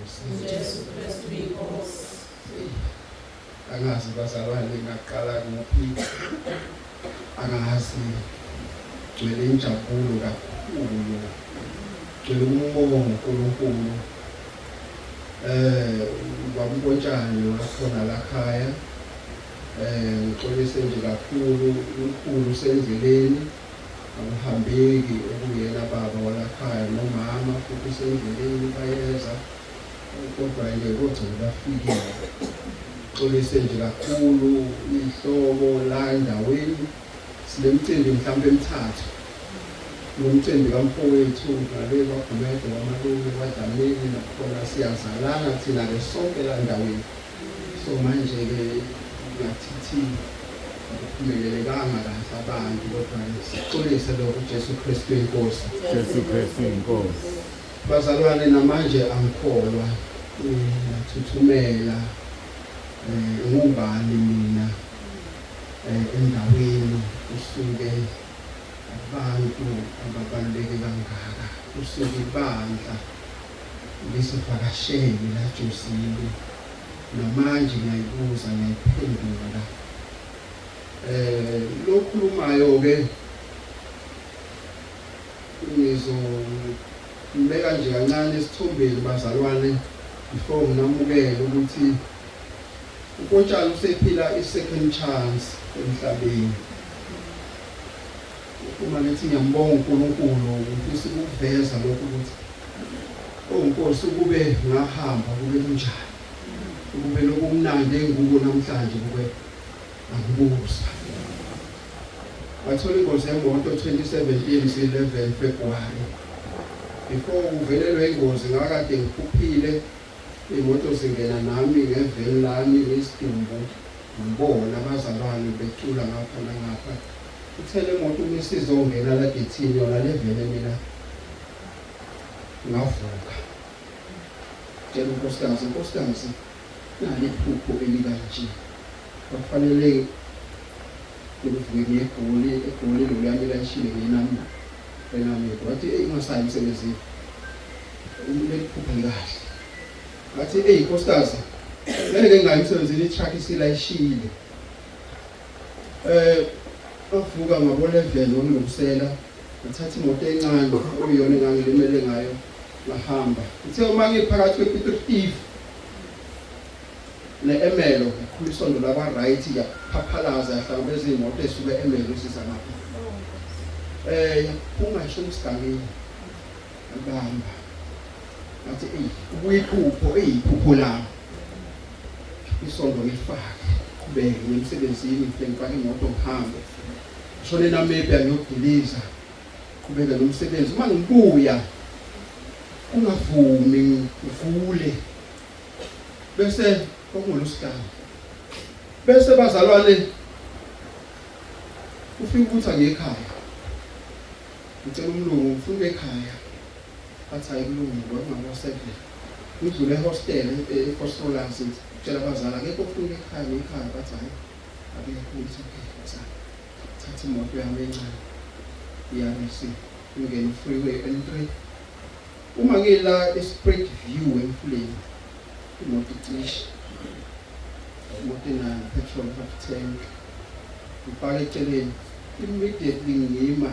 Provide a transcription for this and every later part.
inkosi. uJesu Kristu inkosi. Angazi bazalwane ngaqala ngophi. Angazi gcwele injabulo kakhulu. Gcwele umbongo uNkulunkulu. Ubabunkontshane wakhona la khaya. Ngixolise nje kakhulu uNkulunkulu usendleleni. Akuhambeki okuyena baba walakhaya nomama futhi usendleleni bayeza. Kodwa nje kodwa bafikile. Ngixolise nje kakhulu ihlobo la ndaweni. Silemicimbi mhlawumbe emithathu. Nomcimbi kamfowethu ngale kwaGumede wamalume kwaDlamini nakhona siyazalana thina ke sonke la ndaweni. So manje ke ngathi kuphumelelekanga kahle abantu kodwa sixolise lokho uJesu Kristu inkosi. Jesu Kristu inkosi. Bazalwane namanje angikholwa nathuthumela ngubani mina endaweni usuke abantu ababaluleke kangaka usuke ibandla lisivakashele la Josini namanje ngiyayibuza ngiyiphendula lokhulumayo ke ngizombeka nje kancane esithombeni bazalwane before nginamukele ukuthi uNkosana usephila i-second chance emhlabeni. Uma ngithi ngiyambonga uNkulunkulu ngifisa ukuveza lokho ukuthi Nkosi kube ngahamba kube kunjani. Kube lokumnandi enguko namhlanje kube angibuza. Wathola ingozi yemoto 2017 11 February. Before uvelelwe ingozi ngakade ngikhuphile imoto zingena nami ngeveni lami lesidumbu ngibona abazalwane becula ngapha nangapha. Uthele imoto umisizongena la gethini yona levele mina ngavuka. Tshela unkosikazi naliphupho elikanje. Kufanele ukuvuke egoli lo yami lashile nginami. Benami wathi ingasayi emsebenzini. Umlephupho kahle. Wathi nkosikazi ngeke ngayimsebenzini itruck isilayishile. Bavuka ngabona eveni ngilungisela ngithatha imoto encane okuyona engangilimele ngayo ngahamba. Uthe uma ngiphakathi kwePeter Steve neEmelo kulisondo laba right yaphaphalaza yahlangabeza imoto esuka eEmelo isiza ngapha. Ungasho usigangeni abamba. Ngathi ubuyiphupho lami. Isondo ngifake kubeke emsebenzini ngifake imoto ngihambe. Shone namepe ngiyogiliza kubeka nomsebenzi uma ngibuya ungavumi uvule bese kokungoLusikana bese bazalwane ufika ukuthi angekhaya ngicela umlungu ufike ekhaya athi ayikulungu ngoba ngawaseke ngidlule ehostel eForsolans ngitshela abazali akekho ufike ekhaya bathi hayi akekho ukuthi thatha imoto yami encane iyangisi ngene freeway N3 uma ngila eSpring View emfuleni imoto icishe imoto enani petrol half tank ngifaka eceleni immediately ngima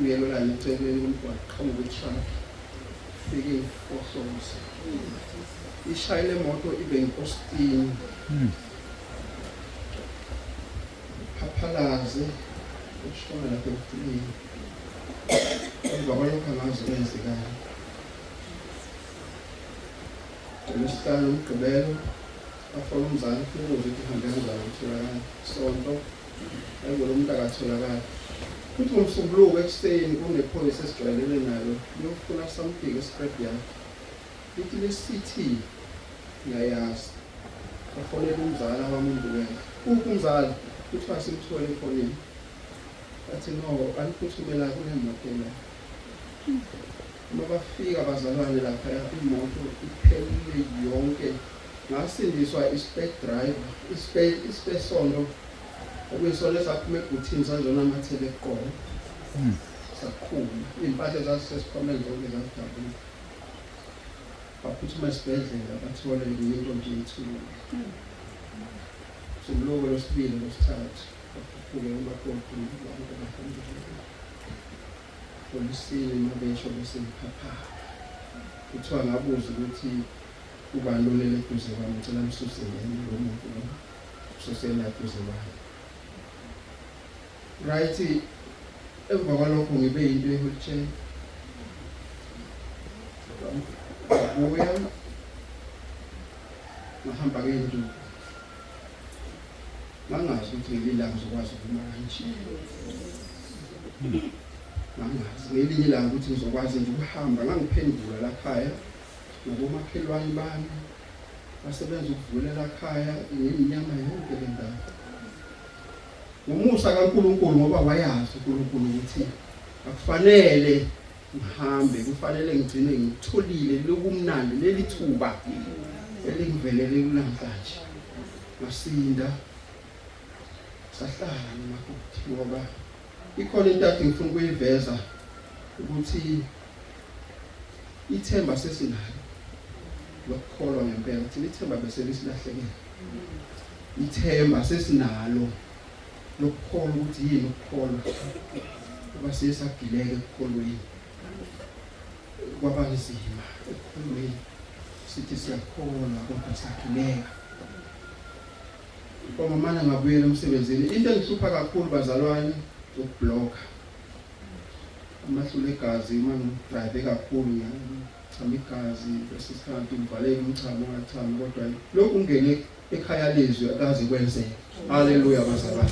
uyelola eceleni komgwaqo ngokutruck fike eForsolans ishayile imoto ibe enkostini phaphalaze ushona lapha emfuleni ngobalokho ngazi kwenzekani. Ulusitana umgqibelo afona umzali ufuna ukuthi uhambe kanjani utholakala sonto ayibona umuntu akatholakala. Kuthi ngomsombuluko ekuseni kunephoyisa esijwayelene nalo uyofuna something espread yakhe. Lithi le-city ngayazi afonela umzali wamuntu wena. Umzali kuthiwa simthole efonini. Athi no aliphuthumela kunemoto la. Uma bafika abazalwane lapha imoto iphelile yonke. Ngasindiswa i-spec driver, i-spec sondo okuyisona esaphuma ebuthini sanjona amathele eqolo. Sakhulu impahla zasesikhomeni zonke zazidabuka. baphuthuma esibhedlela bathole into nje ethule. Somloko losibili losithathu baphuphuke umakoti abantu abahambile. Polisini mabesho besemphapha. Kuthiwa ngabuza ukuthi ubani olele eduze kwami ngicela msuse yena lo muntu lo. Usosela eduze kwami. Right, emva kwalokho ngibe into ye-wheelchair. Uya ngahamba ngenduku. Ngangazi ukuthi ngelilanga ngizokwazi ukuma kanje. Ngangazi ngelinye ilanga ukuthi ngizokwazi nje ukuhamba. Ngangiphendula la khaya nabomakhelwane bami basebenza ukuvula la khaya ngeminyama yonke le ndawo. Ngomusa kaNkulunkulu ngoba wayazi uNkulunkulu ukuthi akufanele ngihambe, kufanele ngigcine ngitholile lokumnandi leli thuba elingivelele namhlanje. Ngasinda sahlala nomakoti ngoba ikhona into akade ngifuna ukuyiveza ukuthi ithemba sesinalo lokukholwa ngempela ukuthi ithemba bese lisilahlekile. Ithemba sesinalo lokukholwa ukuthi yini ukukholwa kuba sesagileke ekukholweni kwabanzima ekukholweni sithi siyakholwa kodwa sagileka. Uma mana ngabuyela emsebenzini into engihlupha kakhulu bazalwane ukubloka amahlule egazi uma ngidrive kakhulu ngiyachama igazi bese isikhathi ngivaleke umchamo ngachama kodwa lokhu ungene ekhaya lezwe akaze kwenzeke. Haleluya bazalwane.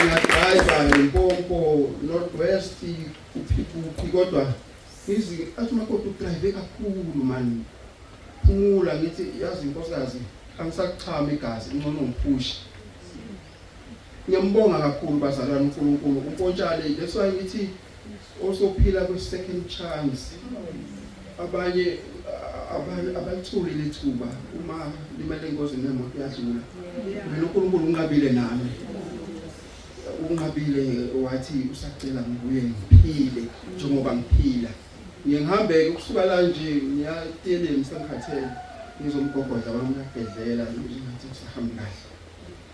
Ngiyadrive impompo Northwest kuphi kodwa izi athi umakoti udrive kakhulu man. Phumula ngithi yazi inkosikazi angisakuchama igazi ngcono ngiphushi. Ngiyambonga kakhulu bazalwane uNkulunkulu umpontshale that's why ngithi osophila kwe second chance. Abanye abalithuli lethuba uma limele ingozi nemoto yadlula. Mina uNkulunkulu unqabile nami. Unqabile wathi usacela ngibuye ngiphile njengoba ngiphila. Ngihambeke ukusuka la nje ngiyatele ngisengikhathele ngizomgogodla wami ngabhedlela ngithi sahamba kahle.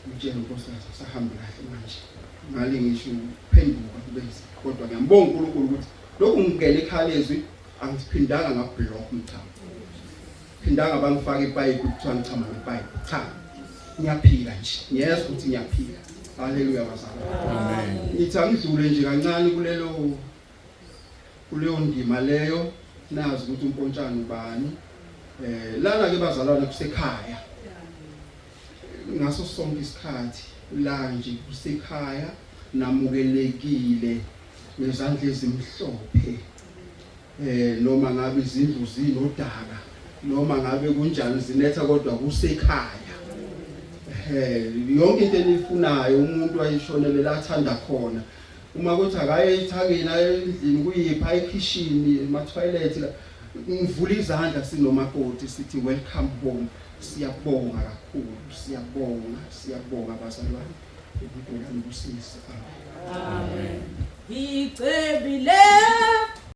Ngitshela uNkosikazi sahamba kahle manje. Ngale ngisho uphenduka kubezi kodwa ngiyambonga uNkulunkulu ukuthi lokhu ngingena ekhalezwi angiphindanga ngablock umthamo. Phindanga bangifaka ipipe kuthiwa ngichama ngepipe. Cha. Ngiyaphila nje. Ngiyeza ukuthi ngiyaphila. Haleluya bazalwane. Amen. Ngithi angidlule nje kancane kuleyo ndima leyo nazi ukuthi umpontshana ubani. Lana ke bazalwane kusekhaya. Ngaso sonke isikhathi la nje kusekhaya namukelekile nezandla ezimhlophe. Noma ngabe izindlu zinodaka noma ngabe kunjani zinetha kodwa kusekhaya. Yonke into enifunayo umuntu ayishonele la athanda khona. Uma kuthi akaye ethangeni endlini kuyipha ekitchen ema toilet la ngivula izandla sinomakoti sithi welcome home. Siyabonga kakhulu, siyabonga bazalwane. UNkulunkulu usisize. Amen. Icebile